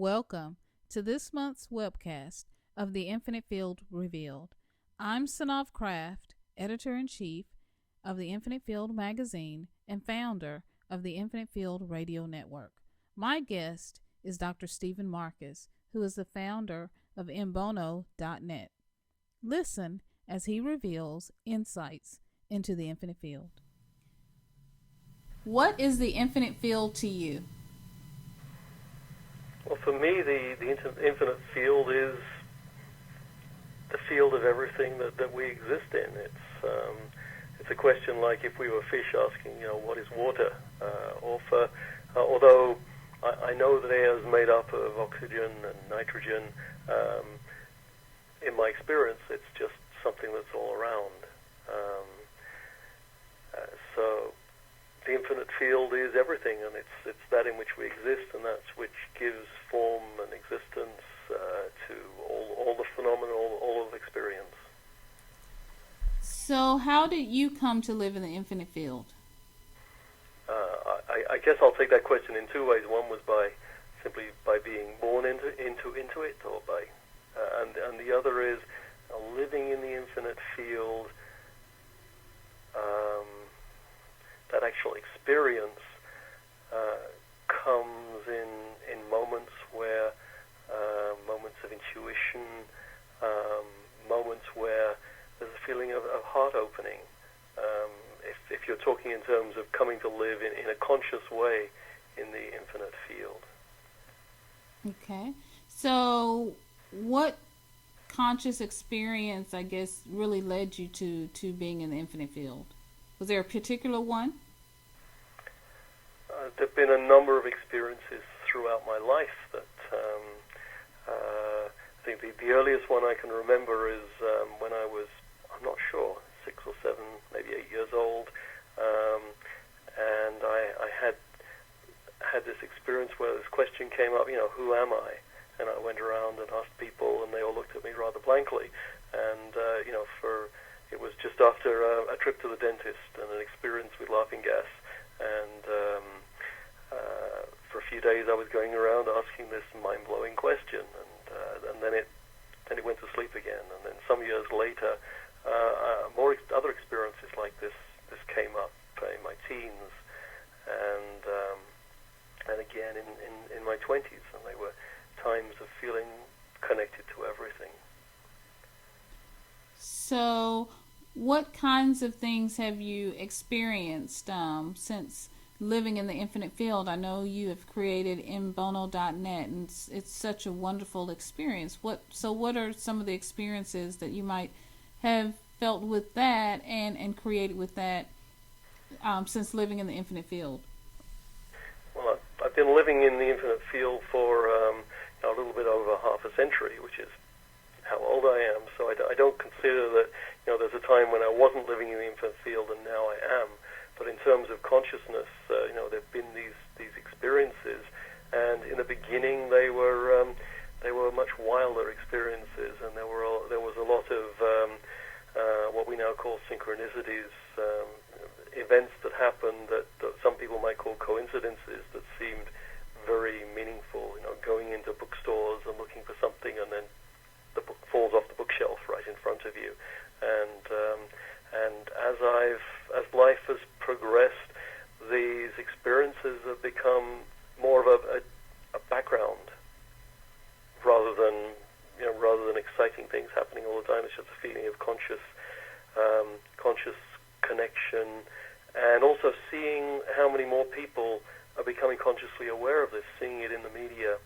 Welcome to this month's webcast of The Infinite Field Revealed. I'm Sanav Kraft, Editor in Chief of the Infinite Field magazine and founder of the Infinite Field Radio Network. My guest is Dr. Stephen Marcus, who is the founder of Mbono.net. Listen as he reveals insights into the infinite field. What is the infinite field to you? Well, for me, the infinite field is the field of everything that we exist in. It's a question like if we were fish asking, what is water? Although I know that air is made up of oxygen and nitrogen, in my experience, it's just something that's all around. So the infinite field is everything, and it's that in which we exist, and that's which gives form and existence to all the phenomena, all of experience. So how did you come to live in the infinite field? I guess I'll take that question in two ways. One was simply by being born into it, or by and the other is living in the infinite field. That actual experience comes in moments where moments of intuition, moments where there's a feeling of heart opening. If you're talking in terms of coming to live in a conscious way in the infinite field. Okay. So what conscious experience, I guess, really led you to being in the infinite field? Was there a particular one? There have been a number of experiences throughout my life that I think the earliest one I can remember is when I was, I'm not sure, 6 or 7, maybe 8 years old, and I had this experience where this question came up, who am I? And I went around and asked people, and they all looked at me rather blankly. And it was just after a trip to the dentist and an experience with laughing gas, and for a few days I was going around asking this mind-blowing question, and then it went to sleep again. And then some years later, other experiences like this came up in my teens, and again in my 20s, and they were times of feeling connected to everything. So what kinds of things have you experienced since living in the infinite field? I know you have created Mbono.net, and it's such a wonderful experience. What are some of the experiences that you might have felt with that and created with that since living in the infinite field? Well, I've been living in the infinite field for a little bit over half a century, which is how old I am. So I don't consider that there's a time when I wasn't living in the infinite field and now I am. But in terms of consciousness, there've been these experiences, and in the beginning they were much wilder experiences, and there was a lot of what we now call synchronicities, events that happened that some people might call coincidences that seemed very meaningful. Going into bookstores and looking for something, and then the book falls off the bookshelf right in front of you, and as life has progressed, these experiences have become more of a background rather than exciting things happening all the time. It's just a feeling of conscious connection, and also seeing how many more people are becoming consciously aware of this, seeing it in the media.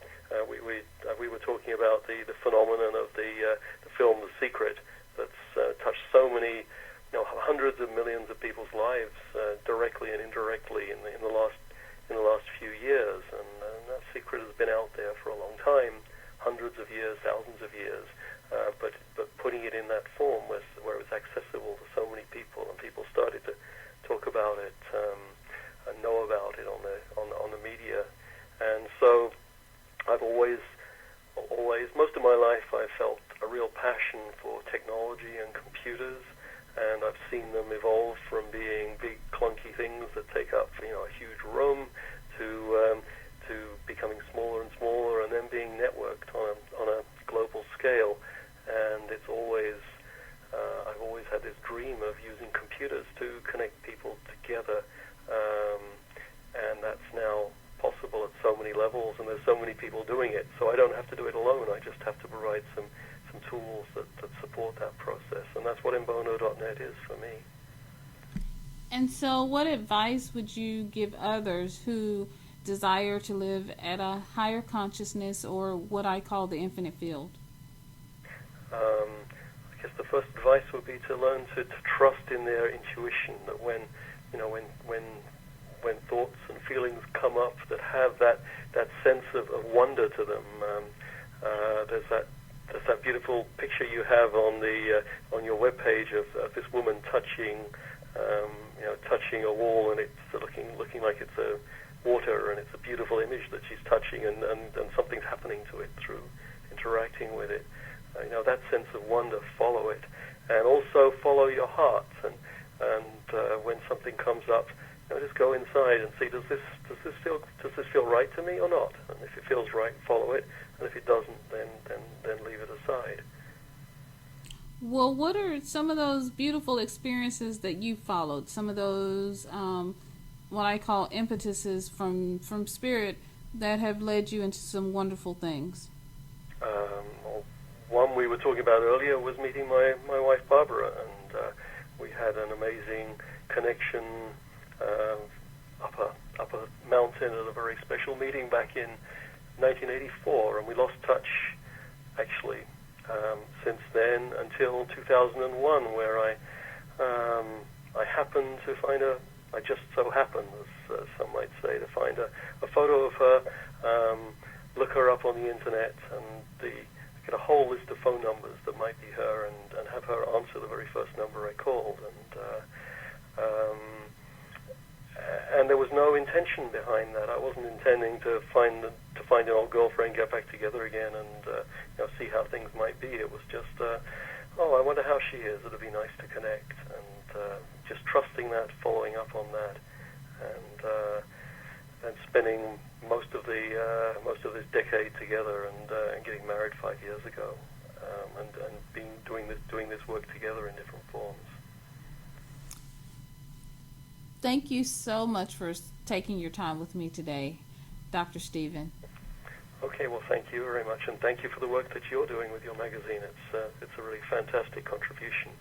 We were talking about the phenomenon of the film The Secret that's touched so many, hundreds of millions of people's lives directly and indirectly in the last few years, and that secret has been out there for a long time, hundreds of years, thousands of years, but putting it in that form where it was accessible to so many people, and people started to talk about it and know about it on the media. And so I've always, most of my life, I felt a real passion for technology and computers, and I've seen them evolve from being big, clunky things that take up, a huge room to becoming smaller and smaller, and then being levels, and there's so many people doing it. So I don't have to do it alone. I just have to provide some tools that support that process, and that's what Embono.net is for me. And so what advice would you give others who desire to live at a higher consciousness, or what I call the infinite field? I guess the first advice would be to learn to trust in their intuition, that when thoughts and feelings come up that have that sense of wonder to them, there's that beautiful picture you have on your webpage of this woman touching a wall, and it's looking like it's a water, and it's a beautiful image that she's touching, and something's happening to it through interacting with it. That sense of wonder, follow it, and also follow your heart. And when something comes up, just go inside and see, does this feel right to me or not? And if it feels right, follow it, and if it doesn't, then leave it aside. Well, what are some of those beautiful experiences that you followed? Some of those what I call impetuses from spirit that have led you into some wonderful things? One we were talking about earlier was meeting my wife Barbara, and we had an amazing connection up a mountain at a very special meeting back in 1984, and we lost touch actually since then until 2001, where I happened to find I just so happened, as some might say, to find a photo of her, look her up on the internet, and get a whole list of phone numbers that might be her, and have her answer the very first number I called, and there was no intention behind that. I wasn't intending to find an old girlfriend, get back together again, and see how things might be. It was just, I wonder how she is. It'd be nice to connect, and just trusting that, following up on that, and spending most of this decade together, and getting married 5 years ago, and doing this work together in different forms. Thank you so much for taking your time with me today, Dr. Stephen. Okay, well, thank you very much, and thank you for the work that you're doing with your magazine. It's a really fantastic contribution.